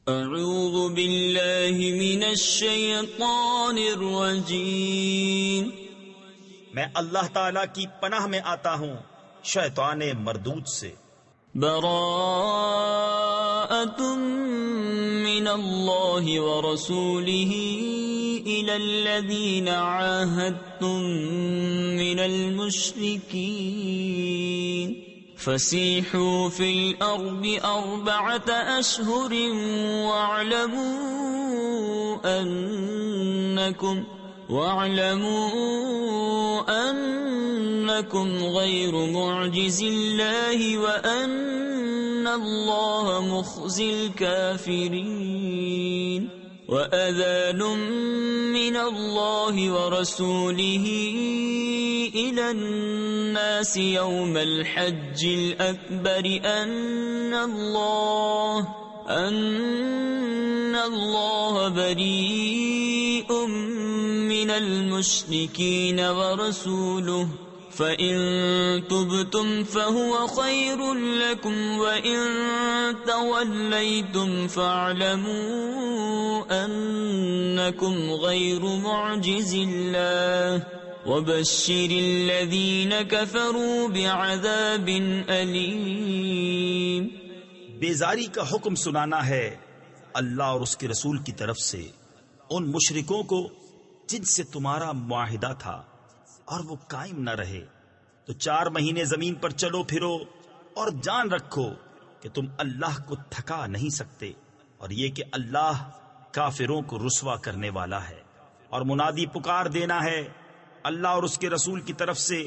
اعوذ باللہ من الشیطان الرجیم، میں اللہ تعالی کی پناہ میں آتا ہوں شیطان مردود سے۔ براءۃ من اللہ ورسولہ الی الذین عاہدتم من المشرکین فسیحوا فی الارض 4 اشہر واعلموا انکم غیر معجز اللہ وان اللہ مخزی الکافرین وَأَذَانٌ مِّنَ اللَّهِ وَرَسُولِهِ إِلَى النَّاسِ يَوْمَ الْحَجِّ الْأَكْبَرِ أَنَّ اللَّهَ بَرِيءٌ مِّنَ الْمُشْرِكِينَ وَرَسُولُهُ فَإِن تُبْتُمْ فَهُوَ خَيْرٌ لَكُمْ وَإِن تَوَلَّيْتُمْ فَاعْلَمُوا أَنَّكُمْ غَيْرُ مُعْجِزِ اللَّهِ وَبَشِّرِ الَّذِينَ كَفَرُوا بِعَذَابٍ أَلِيمٍ۔ بیزاری کا حکم سنانا ہے اللہ اور اس کے رسول کی طرف سے ان مشرکوں کو جن سے تمہارا معاہدہ تھا اور وہ قائم نہ رہے، تو 4 مہینے زمین پر چلو پھرو اور جان رکھو کہ تم اللہ کو تھکا نہیں سکتے، اور یہ کہ اللہ کافروں کو رسوا کرنے والا ہے۔ اور منادی پکار دینا ہے اللہ اور اس کے رسول کی طرف سے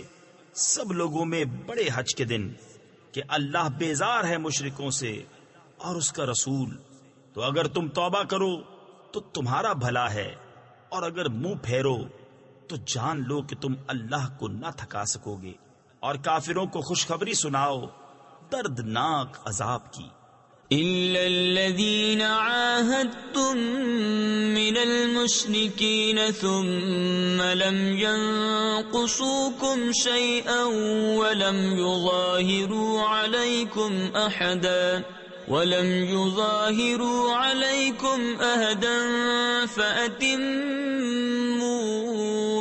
سب لوگوں میں بڑے حج کے دن کہ اللہ بیزار ہے مشرکوں سے اور اس کا رسول، تو اگر تم توبہ کرو تو تمہارا بھلا ہے، اور اگر منہ پھیرو تو جان لو کہ تم اللہ کو نہ تھکا سکو گے، اور کافروں کو خوشخبری سناؤ دردناک عذاب کی۔ إِلَّا الَّذِينَ عَاهَدتُّم مِّنَ الْمُشْرِكِينَ ثُمَّ لَمْ يَنقُصُوكُمْ شَيْئًا وَلَمْ يُظَاهِرُوا عَلَيْكُمْ أَحَدًا فَأَتِمُّوا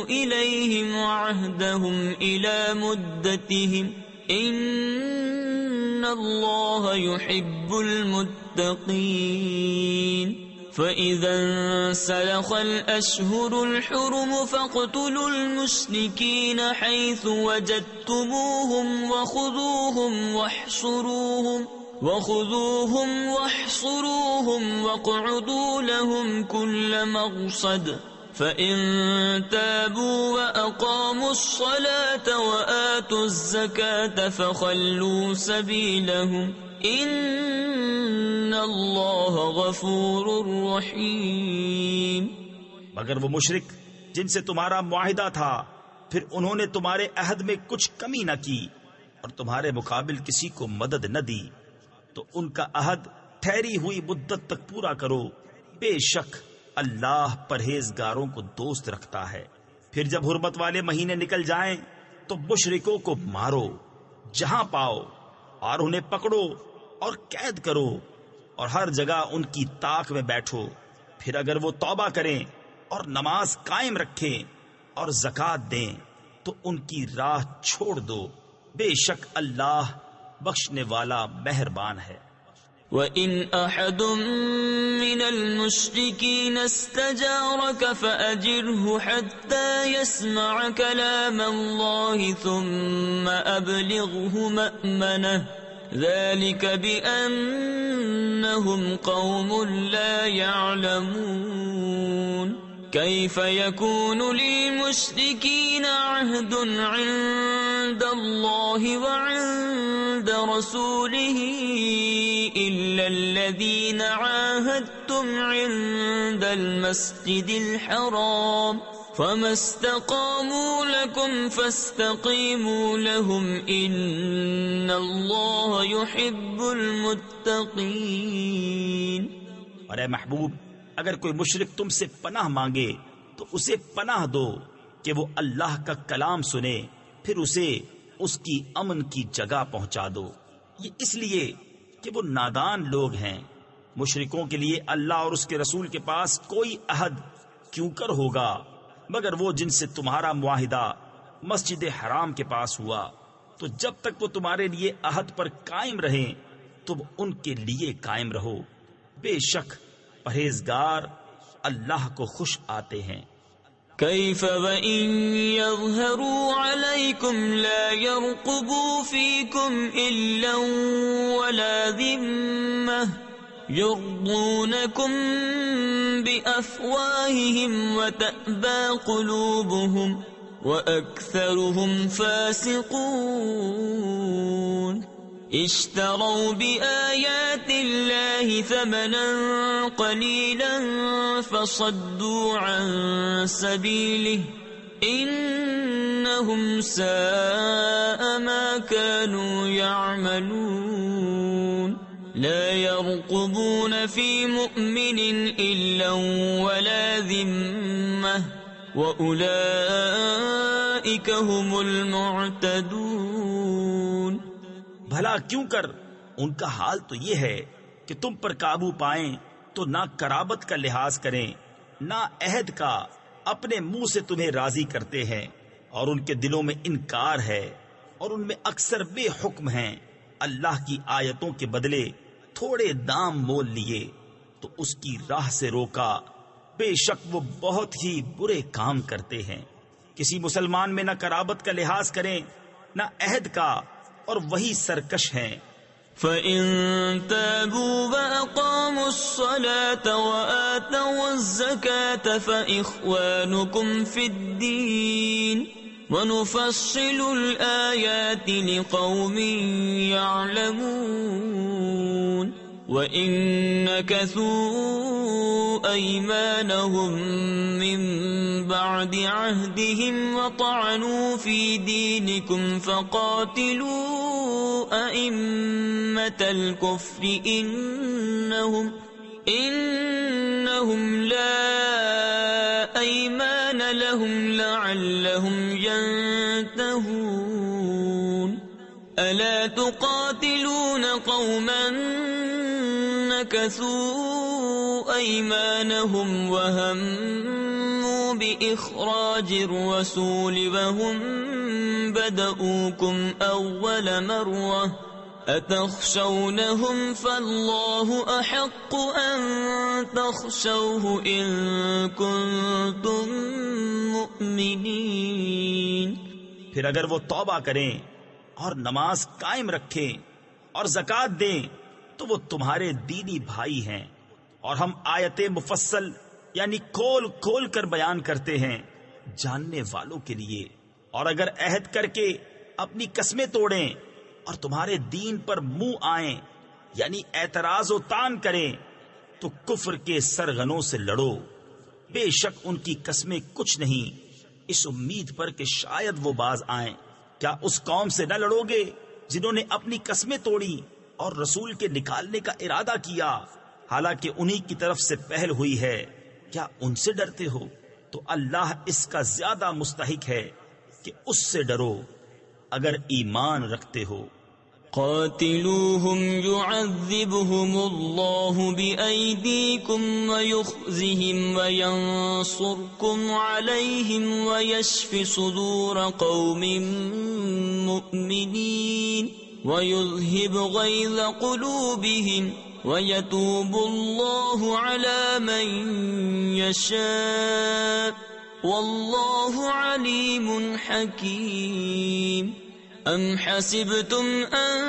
إِلَيْهِمْ عَهْدَهُمْ إِلَى مُدَّتِهِمْ إِنَّ اللَّهَ يُحِبُّ الْمُتَّقِينَ۔ فَإِذَا انسَلَخَ الْأَشْهُرُ الْحُرُمُ فَاقْتُلُوا الْمُشْرِكِينَ حَيْثُ وَجَدتُّمُوهُمْ وَخُذُوهُمْ وَاحْصُرُوهُمْ وَاقْعُدُوا لَهُمْ كُلَّ مَرْصَدٍ فَإِن تَابُوا وَأَقَامُوا الصَّلَاةَ وَآتُوا الزَّكَاةَ فَخَلُّوا سَبِيلَهُمْ إِنَّ اللَّهَ غَفُورٌ رَّحِيمٌ۔ مگر وہ مشرک جن سے تمہارا معاہدہ تھا پھر انہوں نے تمہارے عہد میں کچھ کمی نہ کی اور تمہارے مقابل کسی کو مدد نہ دی، تو ان کا عہد ٹھہری ہوئی مدت تک پورا کرو، بے شک اللہ پرہیزگاروں کو دوست رکھتا ہے۔ پھر جب حرمت والے مہینے نکل جائیں تو مشرکوں کو مارو جہاں پاؤ، اور انہیں پکڑو اور قید کرو، اور ہر جگہ ان کی طاق میں بیٹھو۔ پھر اگر وہ توبہ کریں اور نماز قائم رکھیں اور زکوٰۃ دیں تو ان کی راہ چھوڑ دو، بے شک اللہ بخشنے والا مہربان ہے۔ وَإِنْ أَحَدٌ مِّنَ الْمُشْرِكِينَ اسْتَجَارَكَ فَأَجِرْهُ حَتَّى يَسْمَعَ كَلَامَ اللَّهِ ثُمَّ أَبْلِغْهُ مَأْمَنَهُ ذَلِكَ بِأَنَّهُمْ قَوْمٌ لَّا يَعْلَمُونَ۔ كيف يكون للمشركين عهد عند الله وعند رسوله إلا الذين عاهدتم عند المسجد الحرام فما استقاموا لكم فاستقيموا لهم إن الله يحب المتقين۔ اور اے محبوب، اگر کوئی مشرک تم سے پناہ مانگے تو اسے پناہ دو کہ وہ اللہ کا کلام سنے، پھر اسے اس کی امن کی جگہ پہنچا دو، یہ اس لیے کہ وہ نادان لوگ ہیں، مشرکوں کے لیے اللہ اور اس کے رسول کے پاس کوئی عہد کیوں کر ہوگا مگر وہ جن سے تمہارا معاہدہ مسجد حرام کے پاس ہوا، تو جب تک وہ تمہارے لیے عہد پر قائم رہیں تم ان کے لیے قائم رہو، بے شک پرہیزگار اللہ کو خوش آتے ہیں۔ كيف وإن يظهروا عليكم لا يرقبوا فيكم إلا ولا ذمة يرضونكم بأفواههم وتأبى قلوبهم وأكثرهم فاسقون اشتروا بآيات الله ثمنا قليلا فصدوا عن سبيله إنهم ساء ما كانوا يعملون لا يرقبون في مؤمن إلا ولا ذمة وأولئك هم المعتدون۔ بھلا کیوں کر ان کا حال تو یہ ہے کہ تم پر قابو پائیں تو نہ قرابت کا لحاظ کریں نہ عہد کا، اپنے منہ سے تمہیں راضی کرتے ہیں اور ان کے دلوں میں انکار ہے اور ان میں اکثر بے حکم ہیں۔ اللہ کی آیتوں کے بدلے تھوڑے دام مول لیے تو اس کی راہ سے روکا، بے شک وہ بہت ہی برے کام کرتے ہیں۔ کسی مسلمان میں نہ قرابت کا لحاظ کریں نہ عہد کا، اور وہی سرکش ہیں۔ فَإِن تَابُوا وَأَقَامُوا الصَّلَاةَ وَآتَوُا الزَّكَاةَ فَإِخْوَانُكُمْ فِي الدِّينِ وَنُفَصِّلُ الْآيَاتِ لِقَوْمٍ يَعْلَمُونَ وَإِن نَكَثُوا أَيْمَانَهُم مِّن بَعْدِ عَهْدِهِمْ وَطَعَنُوا فِي دِينِكُمْ فَقَاتِلُوا أَئِمَّةَ الْكُفْرِ إِنَّهُمْ لَا أَيْمَانَ لَهُمْ لَعَلَّهُمْ يَنْتَهُونَ أَلَا تُقَاتِلُونَ قَوْمًا نَكَثُوا أَيْمَانَهُمْ وَهَمُّوا بِإِخْرَاجِ الرَّسُولِ وَهُمْ بَدَؤُوكُمْ أَوَّلَ مَرَّةٍ أَتَخْشَوْنَهُمْ فَاللَّهُ أَحَقُّ أَن تَخْشَوْهُ إِن كُنتُم مُّؤْمِنِينَ۔ پھر اگر وہ توبہ کریں اور نماز قائم رکھیں اور زکوٰۃ دیں تو وہ تمہارے دینی بھائی ہیں، اور ہم آیت مفصل یعنی کھول کھول کر بیان کرتے ہیں جاننے والوں کے لیے۔ اور اگر عہد کر کے اپنی قسمیں توڑیں اور تمہارے دین پر منہ آئیں یعنی اعتراض و تان کریں تو کفر کے سرغنوں سے لڑو، بے شک ان کی قسمیں کچھ نہیں، اس امید پر کہ شاید وہ باز آئیں۔ کیا اس قوم سے نہ لڑو گے جنہوں نے اپنی قسمیں توڑی اور رسول کے نکالنے کا ارادہ کیا، حالانکہ انہی کی طرف سے پہل ہوئی ہے؟ کیا ان سے ڈرتے ہو؟ تو اللہ اس کا زیادہ مستحق ہے کہ اس سے ڈرو اگر ایمان رکھتے ہو۔ قاتلوهم يعذبهم الله بأيديكم ويخزهم وينصركم عليهم ويشف صدور قوم مؤمنين ويذهب غيظ قلوبهم ويتوب الله على من يشاء والله عليم حكيم۔ أَمْ حَسِبْتُمْ أَن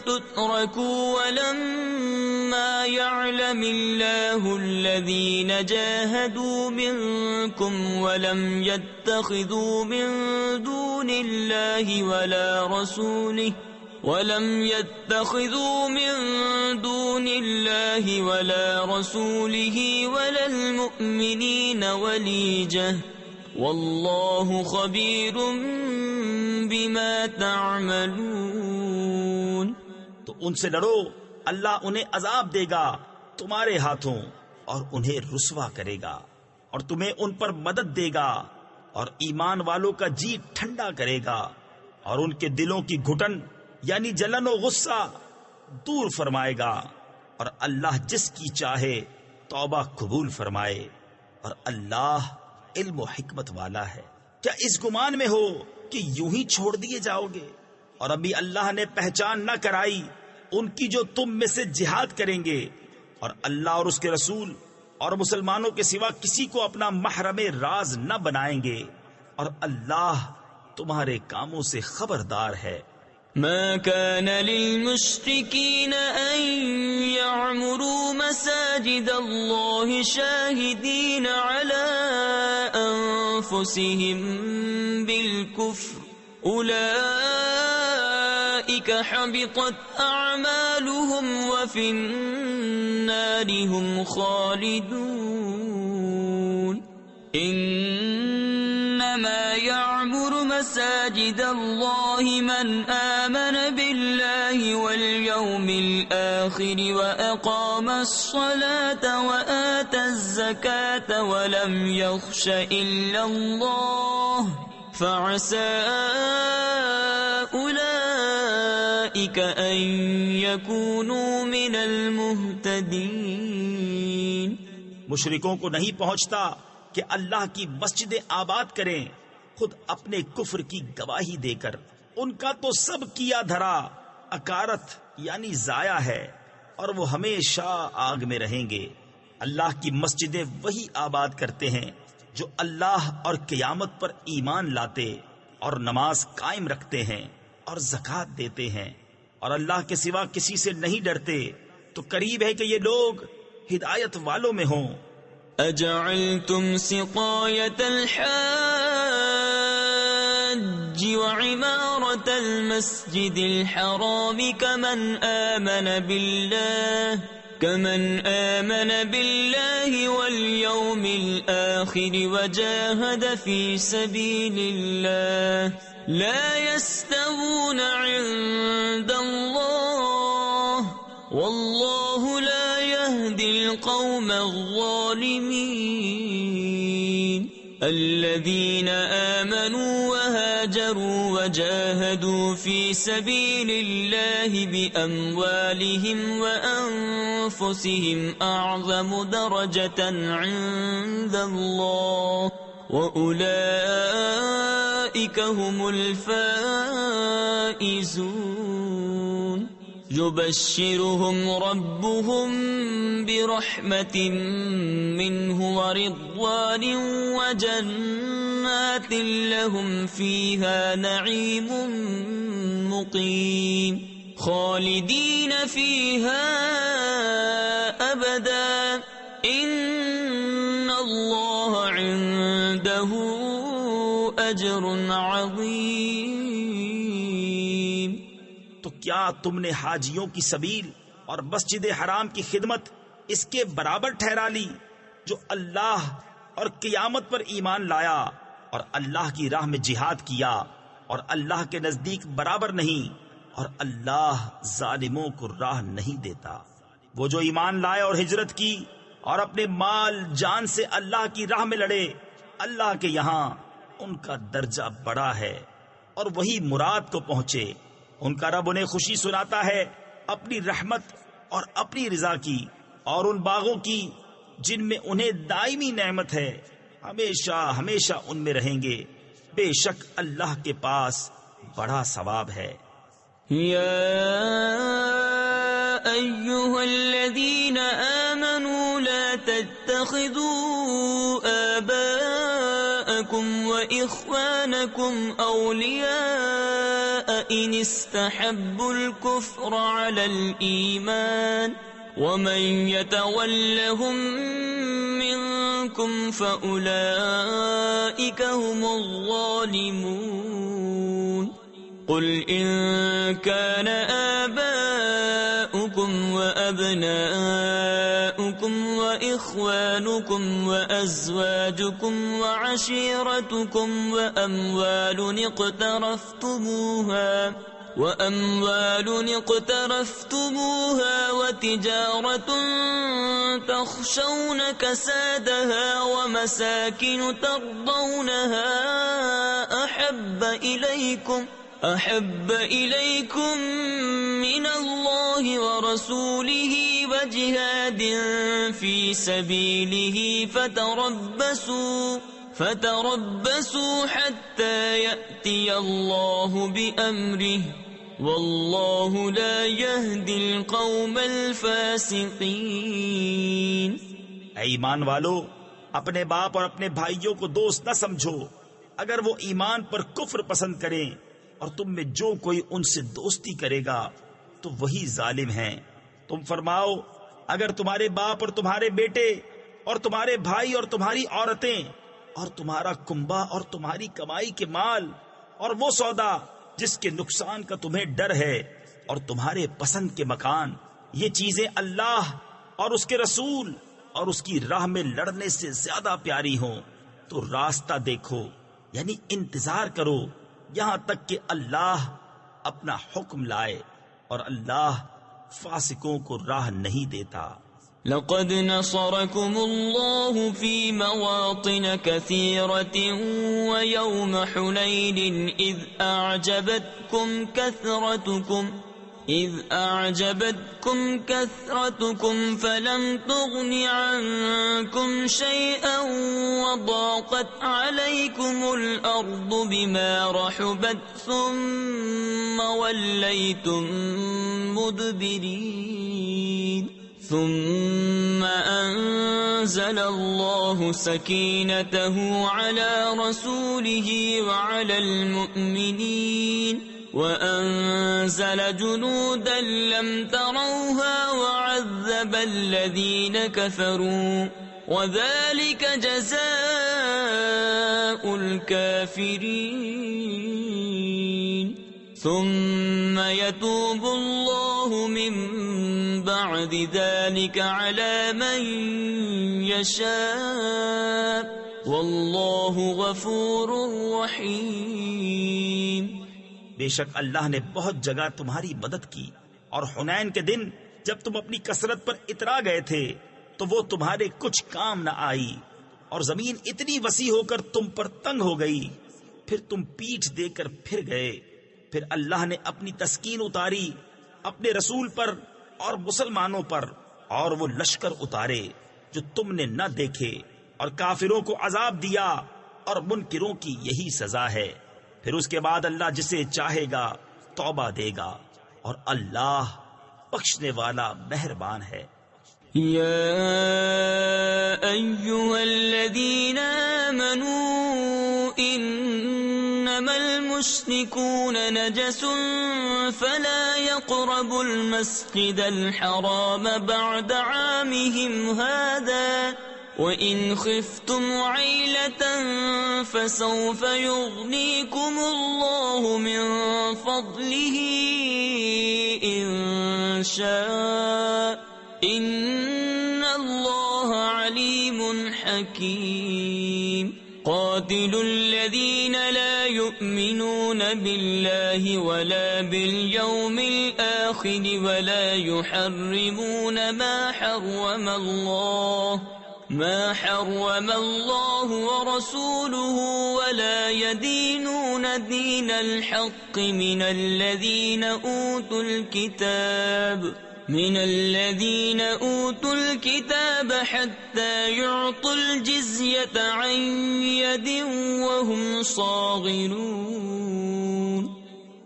تُتْرَكُوا وَلَمَّا يَعْلَمِ اللَّهُ الَّذِينَ جَاهَدُوا مِنكُمْ وَلَمْ يَتَّخِذُوا مِن دُونِ اللَّهِ وَلَا رَسُولِهِ وَلَا الْمُؤْمِنِينَ وَلِيجَةً واللہ خبیر بما تعملون۔ تو ان سے ڈرو، اللہ انہیں عذاب دے گا تمہارے ہاتھوں اور انہیں رسوا کرے گا اور تمہیں ان پر مدد دے گا اور ایمان والوں کا جی ٹھنڈا کرے گا اور ان کے دلوں کی گھٹن یعنی جلن و غصہ دور فرمائے گا۔ اور اللہ جس کی چاہے توبہ قبول فرمائے، اور اللہ علم و حکمت والا ہے۔ کیا اس گمان میں ہو کہ یوں ہی چھوڑ دیے جاؤ گے؟ اور ابھی اللہ نے پہچان نہ کرائی ان کی جو تم میں سے جہاد کریں گے، اور اللہ اور اس کے رسول اور مسلمانوں کے سوا کسی کو اپنا محرم راز نہ بنائیں گے، اور اللہ تمہارے کاموں سے خبردار ہے۔ ما كان للمشركين أن يعمروا مساجد الله شاهدين على أنفسهم بالكفر أولئك حبطت أعمالهم وفي النار هم خالدون إنما يعمر مساجد الله من آمن بالله واليوم الآخر وأقام الصلاة وآتى الزكاة ولم يخش إلا الله فعسى أولئك أن يكونوا من المهتدين۔ مشرکوں کو نہیں پہنچتا کہ اللہ کی مسجدیں آباد کریں خود اپنے کفر کی گواہی دے کر، ان کا تو سب کیا دھرا اکارت یعنی ضائع ہے، اور وہ ہمیشہ آگ میں رہیں گے۔ اللہ کی مسجدیں وہی آباد کرتے ہیں جو اللہ اور قیامت پر ایمان لاتے اور نماز قائم رکھتے ہیں اور زکوٰۃ دیتے ہیں، اور اللہ کے سوا کسی سے نہیں ڈرتے، تو قریب ہے کہ یہ لوگ ہدایت والوں میں ہوں۔ أجعلتم سقاية الحاج وعمارة المسجد الحرام كمن آمن بالله واليوم الآخر وجاهد في سبيل الله لا يستوون عند الله والله لا يهدي القوم الظالمين الذين آمنوا وهاجروا وجاهدوا في سبيل الله بأموالهم وأنفسهم أعظم درجة عند الله وأولئك هم الفائزون يبشرهم ربهم برحمة منه ورضوان وجنات لهم فيها نعيم مقيم خالدين فيها أبدا إن الله عنده أجر عظيم۔ تو کیا تم نے حاجیوں کی سبیل اور مسجد حرام کی خدمت اس کے برابر ٹھہرا لی جو اللہ اور قیامت پر ایمان لایا اور اللہ کی راہ میں جہاد کیا، اور اللہ کے نزدیک برابر نہیں، اور اللہ ظالموں کو راہ نہیں دیتا۔ وہ جو ایمان لائے اور ہجرت کی اور اپنے مال جان سے اللہ کی راہ میں لڑے، اللہ کے یہاں ان کا درجہ بڑا ہے، اور وہی مراد کو پہنچے۔ ان کا رب انہیں خوشی سناتا ہے اپنی رحمت اور اپنی رضا کی، اور ان باغوں کی جن میں انہیں دائمی نعمت ہے، ہمیشہ ہمیشہ ان میں رہیں گے۔ بے شک اللہ کے پاس بڑا ثواب ہے۔ يا أيها الذين آمنوا لا تتخذوا آباءكم وإخوانكم أولياء إن استحبوا الكفر على الإيمان ومن يتولهم منكم فأولئك هم الظالمون قل إن كان آباؤكم وأبناؤكم وإخوانكم وأزواجكم وعشيرتكم وأموال اقترفتموها وتجارة تخشون كسادها ومساكن ترضونها أحب إليكم من الله ورسوله وجهاد في سبيله فتربصوا حتى يأتي الله بأمره والله لا يهدي القوم الفاسقين۔ اے ایمان والو، اپنے باپ اور اپنے بھائیوں کو دوست نہ سمجھو، اگر وہ ایمان پر کفر پسند کریں، اور تم میں جو کوئی ان سے دوستی کرے گا تو وہی ظالم ہیں۔ تم فرماؤ، اگر تمہارے باپ اور تمہارے بیٹے اور تمہارے بھائی اور تمہاری عورتیں اور تمہارا کنبہ اور تمہاری کمائی کے مال اور وہ سودا جس کے نقصان کا تمہیں ڈر ہے اور تمہارے پسند کے مکان، یہ چیزیں اللہ اور اس کے رسول اور اس کی راہ میں لڑنے سے زیادہ پیاری ہوں تو راستہ دیکھو، یعنی انتظار کرو یہاں تک کہ اللہ اپنا حکم لائے، اور اللہ فاسقوں کو راہ نہیں دیتا۔ لقد نصركم الله في مواطن كثيرة ويوم حنين إذ أعجبتكم كثرتكم فلم تغن عنكم شيئا وضاقت عليكم الأرض بما رحبت ثم وليتم مدبرين ثم أنزل الله سكينته على رسوله وعلى المؤمنين وأنزل جنودا لم تروها وعذب الذين كفروا وذلك جزاء الكافرين ثم يتوب الله من بعد ذلك على من يشاء والله غفور رحيم۔ بے شک اللہ نے بہت جگہ تمہاری مدد کی، اور حنین کے دن جب تم اپنی کثرت پر اترا گئے تھے تو وہ تمہارے کچھ کام نہ آئی، اور زمین اتنی وسیع ہو کر تم پر تنگ ہو گئی، پھر تم پیٹھ دے کر پھر گئے، پھر اللہ نے اپنی تسکین اتاری اپنے رسول پر اور مسلمانوں پر، اور وہ لشکر اتارے جو تم نے نہ دیکھے، اور کافروں کو عذاب دیا، اور منکروں کی یہی سزا ہے۔ پھر اس کے بعد اللہ جسے چاہے گا توبہ دے گا، اور اللہ بخشنے والا مہربان ہے۔ یا ایھا الذین آمنوا انما المشركون نجس فلا يقربوا المسجد الحرام بعد عامهم هذا وَإِنْ خِفْتُمْ عَيْلَةً فَسَوْفَ يُغْنِيكُمُ اللَّهُ مِنْ فَضْلِهِ إِنْ شَاءَ إِنَّ اللَّهَ عَلِيمٌ حَكِيمٌ۔ قَاتِلُوا الَّذِينَ لَا يُؤْمِنُونَ بِاللَّهِ وَلَا بِالْيَوْمِ الْآخِرِ وَلَا يُحَرِّمُونَ ما حرم الله ورسوله ولا يدينون دين الحق من الذين أوتوا الكتاب حتى يعطوا الجزية عن يد وهم صاغرون۔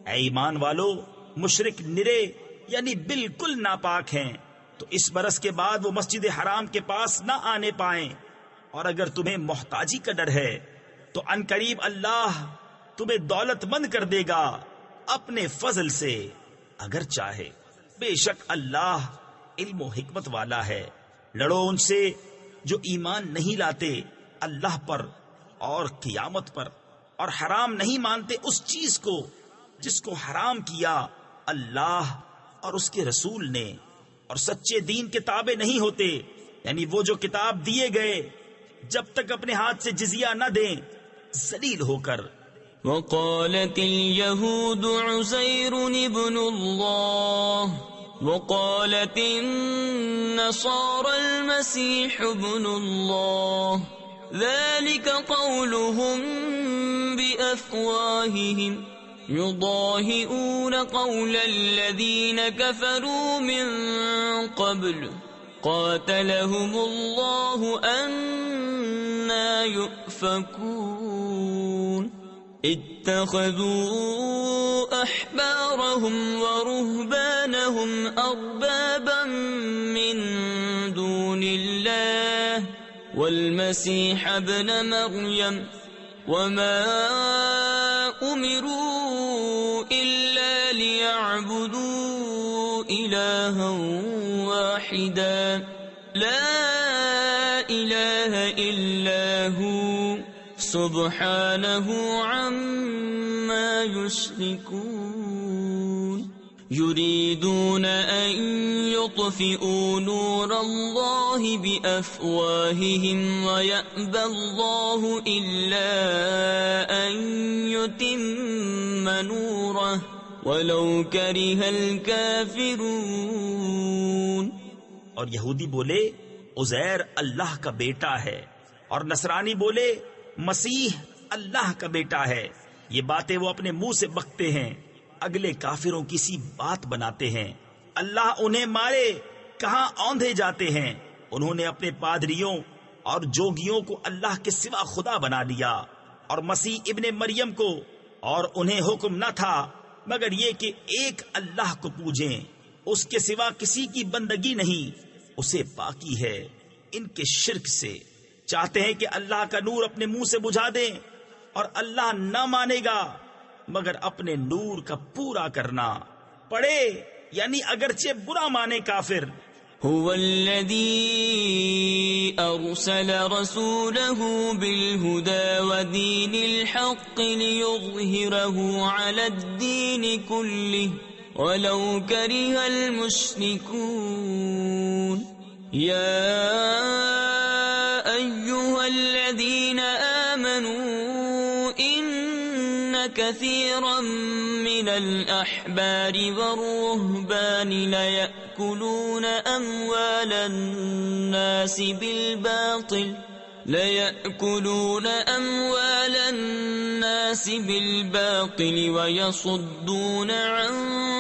اے ایمان والو، مشرک نرے یعنی بالکل ناپاک ہیں تو اس برس کے بعد وہ مسجد حرام کے پاس نہ آنے پائیں، اور اگر تمہیں محتاجی کا ڈر ہے تو عنقریب اللہ تمہیں دولت مند کر دے گا اپنے فضل سے اگر چاہے، بے شک اللہ علم و حکمت والا ہے۔ لڑو ان سے جو ایمان نہیں لاتے اللہ پر اور قیامت پر، اور حرام نہیں مانتے اس چیز کو جس کو حرام کیا اللہ اور اس کے رسول نے، اور سچے دین کے تابع نہیں ہوتے، یعنی وہ جو کتاب دیے گئے جب تک اپنے ہاتھ سے جزیہ نہ دیں ذلیل ہو کر۔ وقالت اليهود عزير ابن الله وقالت النصارى المسيح ابن الله ذلك قولهم بأفواههم يضاهئون قول الذين كفروا من قبل قاتلهم الله أنى يؤفكون اتخذوا أحبارهم ورهبانهم أربابا من دون الله والمسيح ابن مريم وما أمروا إلا ليعبدوا إلها واحدا لا إله إلا هو سبحانه عما يشركون يريدون أن يطفئوا نور الله بأفواههم ويأبى الله إلا أن يتم نوره ولو كره الكافرون. اور یہودی بولے عزیر اللہ کا بیٹا ہے، اور نصرانی بولے مسیح اللہ کا بیٹا ہے. یہ باتیں وہ اپنے منہ سے بکتے ہیں، اگلے کافروں کی سی بات بناتے ہیں. اللہ انہیں مارے، کہاں اوندھے جاتے ہیں. انہوں نے اپنے پادریوں اور جوگیوں کو اللہ کے سوا خدا بنا لیا، اور مسیح ابن مریم کو، اور انہیں حکم نہ تھا مگر یہ کہ ایک اللہ کو پوجیں، اس کے سوا کسی کی بندگی نہیں، اسے پاکی ہے ان کے شرک سے. چاہتے ہیں کہ اللہ کا نور اپنے منہ سے بجھا دیں، اور اللہ نہ مانے گا مگر اپنے نور کا پورا کرنا. پڑھے یعنی اگرچہ برا مانے کافر. هو الذي أرسل رسوله بالهدى ودين الحق ليظهره على الدين كله ولو كره المشركون. يا أيها الذين آمنوا إن كثيرا من الأحبار والرهبان ليأكلون أموال الناس بالباطل ويصدون عن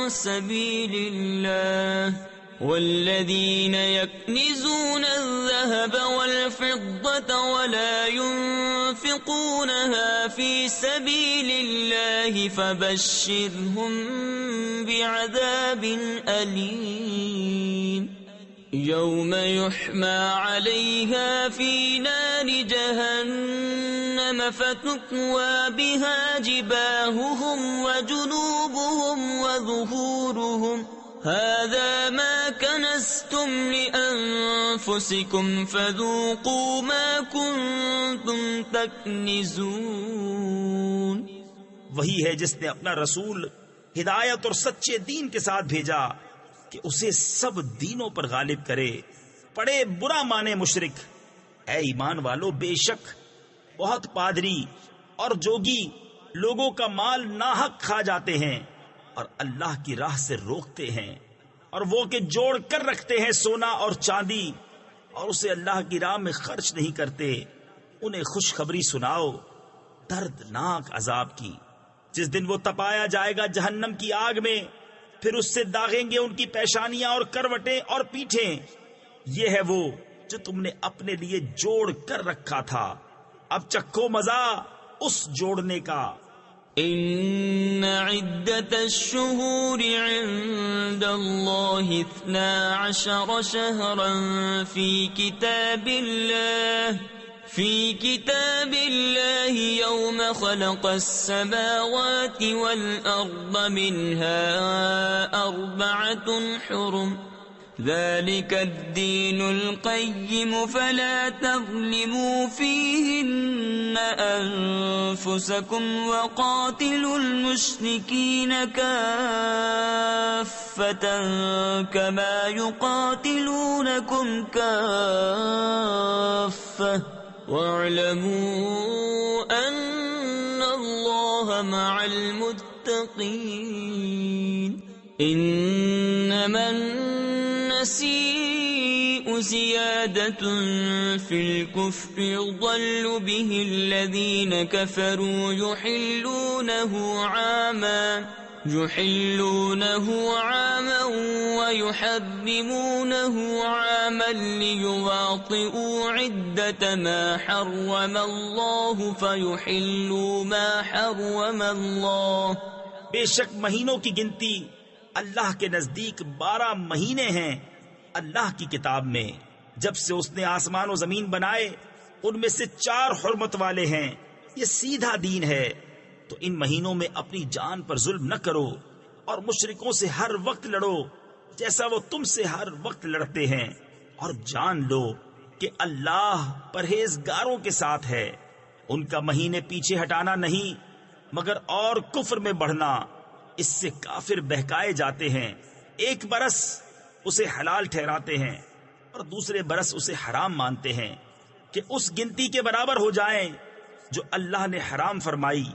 سبيل الله والذين يكنزون الذهب والفضة ولا ينفقونها في سبيل الله فبشرهم بعذاب أليم. يوم يحمى عليها في نار جهنم فتكوى بها جباههم وجنوبهم وظهورهم هذا ما كنزتم لأنفسكم فذوقوا ما كنتم تكنزون. وہی ہے جس نے اپنا رسول ہدایت اور سچے دین کے ساتھ بھیجا کہ اسے سب دینوں پر غالب کرے. پڑے برا مانے مشرک. اے ایمان والو، بے شک بہت پادری اور جوگی لوگوں کا مال ناحق کھا جاتے ہیں اور اللہ کی راہ سے روکتے ہیں، اور وہ کہ جوڑ کر رکھتے ہیں سونا اور چاندی اور اسے اللہ کی راہ میں خرچ نہیں کرتے. انہیں خوشخبری سناؤ دردناک عذاب کی، جس دن وہ تپایا جائے گا جہنم کی آگ میں، پھر اس سے داغیں گے ان کی پیشانیاں اور کروٹیں اور پیٹھیں. یہ ہے وہ جو تم نے اپنے لیے جوڑ کر رکھا تھا، اب چکھو مزہ اس جوڑنے کا. ان عدت الشهور عند الله 12 شهرا في كتاب الله يوم خلق السماوات والأرض منها 4 حرم ذلك الدين القيم فلا تظلموا فيهن أنفسكم وقاتلوا المشركين كافة كما يقاتلونكم كافة واعلموا أن الله مع المتقين. إنما النسيء زيادة في الكفر يضل به الذين كفروا يحلونه عاما ويحرمونه عاما ليواطئوا عدة ما حرم الله فيحلوا ما حرم الله. بے شک مہینوں کی گنتی اللہ کے نزدیک 12 مہینے ہیں اللہ کی کتاب میں. جب سے اس نے آسمان و زمین بنائے ان میں سے 4 حرمت والے ہیں. یہ سیدھا دین ہے. تو ان مہینوں میں اپنی جان پر ظلم نہ کرو اور مشرکوں سے ہر وقت لڑو جیسا وہ تم سے ہر وقت لڑتے ہیں. اور جان لو کہ اللہ پرہیزگاروں کے ساتھ ہے. ان کا مہینے پیچھے ہٹانا نہیں مگر اور کفر میں بڑھنا. اس سے کافر بہکائے جاتے ہیں. ایک برس اسے حلال ٹھہراتے ہیں اور دوسرے برس اسے حرام مانتے ہیں کہ اس گنتی کے برابر ہو جائیں جو اللہ نے حرام فرمائی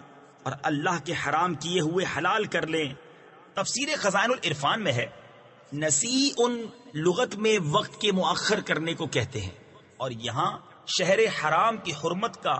اور اللہ کے حرام کیے ہوئے حلال کر لیں. تفسیر خزائن العرفان میں ہے نسیء لغت میں وقت کے مؤخر کرنے کو کہتے ہیں اور یہاں شہر حرام کی حرمت کا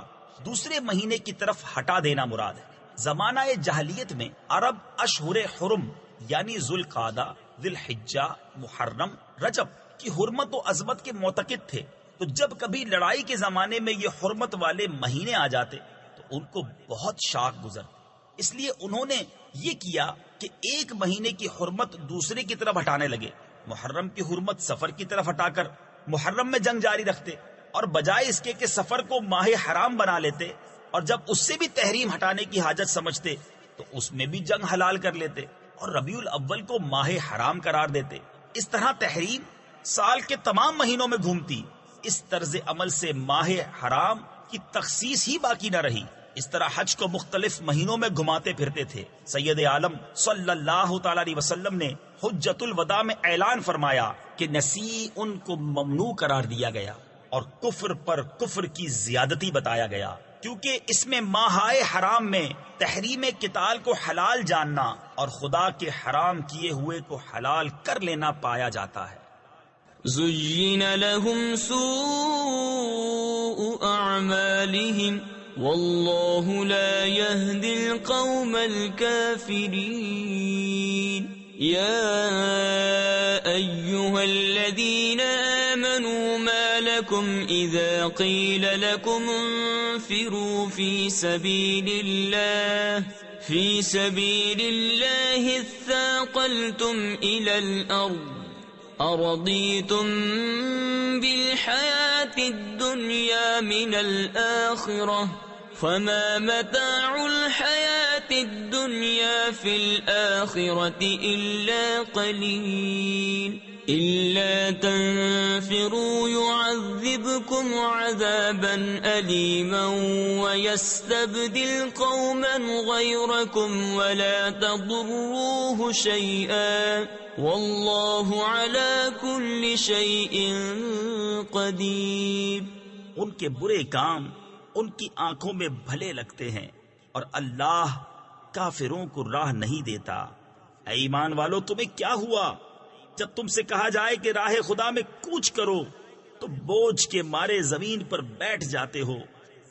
دوسرے مہینے کی طرف ہٹا دینا مراد ہے. زمانہ جاہلیت میں عرب اشہر حرم یعنی ذوالقعدہ، ذی الحجہ، محرم، رجب کی حرمت و عظمت کے معتقد تھے. تو جب کبھی لڑائی کے زمانے میں یہ حرمت والے مہینے آ جاتے تو ان کو بہت شاک گزرتی. اس لیے انہوں نے یہ کیا کہ ایک مہینے کی حرمت دوسرے کی طرف ہٹانے لگے. محرم کی حرمت سفر کی طرف ہٹا کر محرم میں جنگ جاری رکھتے اور بجائے اس کے کہ سفر کو ماہ حرام بنا لیتے اور جب اس سے بھی تحریم ہٹانے کی حاجت سمجھتے تو اس میں بھی جنگ حلال کر لیتے اور ربیع الاول کو ماہ حرام قرار دیتے. اس طرح تحریم سال کے تمام مہینوں میں گھومتی. اس طرز عمل سے ماہ حرام کی تخصیص ہی باقی نہ رہی. اس طرح حج کو مختلف مہینوں میں گھماتے پھرتے تھے. سید عالم صلی اللہ تعالی علیہ وسلم نے حجۃ الوداع میں اعلان فرمایا کہ نسیء ان کو ممنوع قرار دیا گیا اور کفر پر کفر کی زیادتی بتایا گیا کیونکہ اس میں ماہ حرام میں تحریم قتال کو حلال جاننا اور خدا کے حرام کیے ہوئے کو حلال کر لینا پایا جاتا ہے. زين لهم سوء أعمالهم والله لا يهدي القوم الكافرين. يا أيها الذين آمنوا ما لكم إذا قيل لكم انفروا في سبيل الله اثاقلتم إلى الأرض أرضيتم بالحياة الدنيا من الآخرة فما متاع الحياة الدنيا في الآخرة إلا قليل. إلا تنفروا يعذبكم عذابا أليما ويستبدل قوما غيركم ولا تضروه شيئا والله على كل شيء قدير. ان کے برے کام ان کی آنکھوں میں بھلے لگتے ہیں اور اللہ کافروں کو راہ نہیں دیتا. اے ایمان والو تمہیں کیا ہوا جب تم سے کہا جائے کہ راہ خدا میں کوچ کرو تو بوجھ کے مارے زمین پر بیٹھ جاتے ہو؟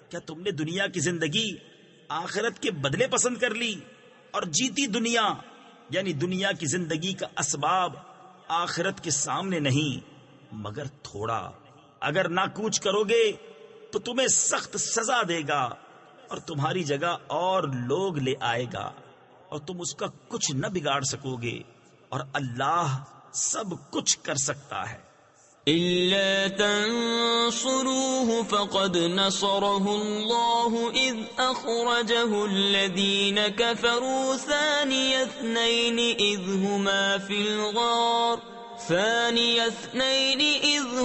کیا تم نے دنیا کی زندگی آخرت کے بدلے پسند کر لی اور جیتی دنیا یعنی دنیا کی زندگی کا اسباب آخرت کے سامنے نہیں مگر تھوڑا. اگر نہ کوچ کرو گے تو تمہیں سخت سزا دے گا اور تمہاری جگہ اور لوگ لے آئے گا اور تم اس کا کچھ نہ بگاڑ سکو گے اور اللہ سب کچھ کر سکتا ہے. إلا تنصروه فقد نصره الله إذ أخرجه الذين كفروا ثاني اثنين إذ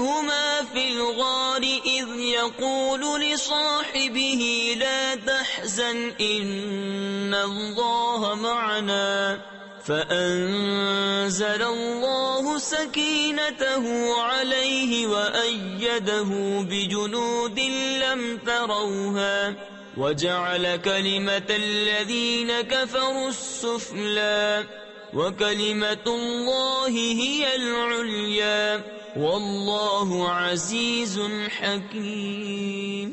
هما في الغار إذ يقول لصاحبه لا تحزن إن الله معنا فأنزل الله سكينته عليه وأيده بجنود لم تروها وجعل كلمة الذين كفروا السفلى وكلمة الله هي العليا واللہ عزیز حکیم۔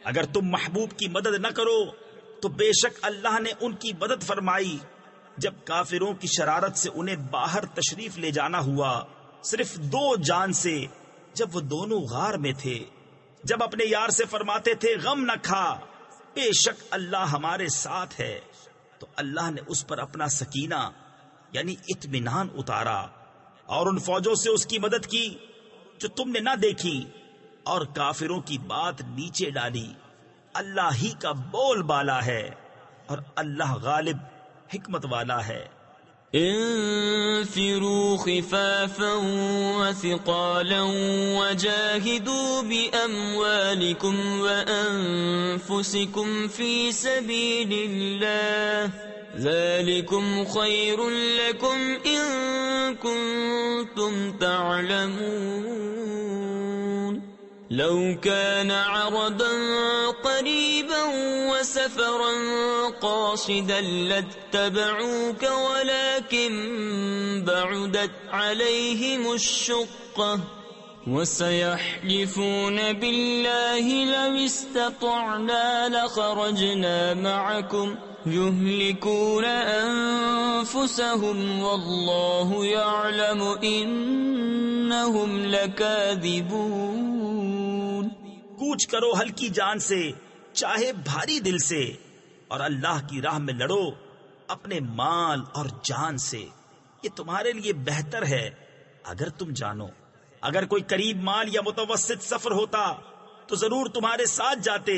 اگر تم محبوب کی مدد نہ کرو تو بے شک اللہ نے ان کی مدد فرمائی جب کافروں کی شرارت سے انہیں باہر تشریف لے جانا ہوا، صرف 2 جان سے، جب وہ دونوں غار میں تھے، جب اپنے یار سے فرماتے تھے غم نہ کھا، بے شک اللہ ہمارے ساتھ ہے، تو اللہ نے اس پر اپنا سکینہ یعنی اطمینان اتارا اور ان فوجوں سے اس کی مدد کی جو تم نے نہ دیکھی، اور کافروں کی بات نیچے ڈالی۔ اللہ ہی کا بول بالا ہے اور اللہ غالب حکمت والا ہے۔ انفروا خفافا وثقالا وجاهدوا بأموالكم وأنفسكم في سبيل الله ذلكم خير لكم إن كنتم تعلمون لو كان عرضا قريبا وسفرا قاصدا لاتبعوك ولكن بعدت عليهم الشقة وسيحلفون بالله لو استطعنا لخرجنا معكم يهلكون أنفسهم والله يعلم إنهم لكاذبون۔ کوچ کرو ہلکی جان سے چاہے بھاری دل سے، اور اللہ کی راہ میں لڑو اپنے مال اور جان سے، یہ تمہارے لیے بہتر ہے اگر تم جانو۔ اگر کوئی قریب مال یا متوسط سفر ہوتا تو ضرور تمہارے ساتھ جاتے،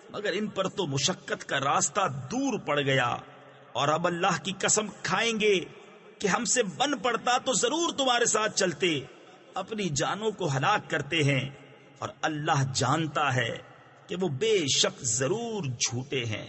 مگر ان پر تو مشقت کا راستہ دور پڑ گیا، اور اب اللہ کی قسم کھائیں گے کہ ہم سے بن پڑتا تو ضرور تمہارے ساتھ چلتے، اپنی جانوں کو ہلاک کرتے ہیں، اور اللہ جانتا ہے کہ وہ بے شک ضرور جھوٹے ہیں۔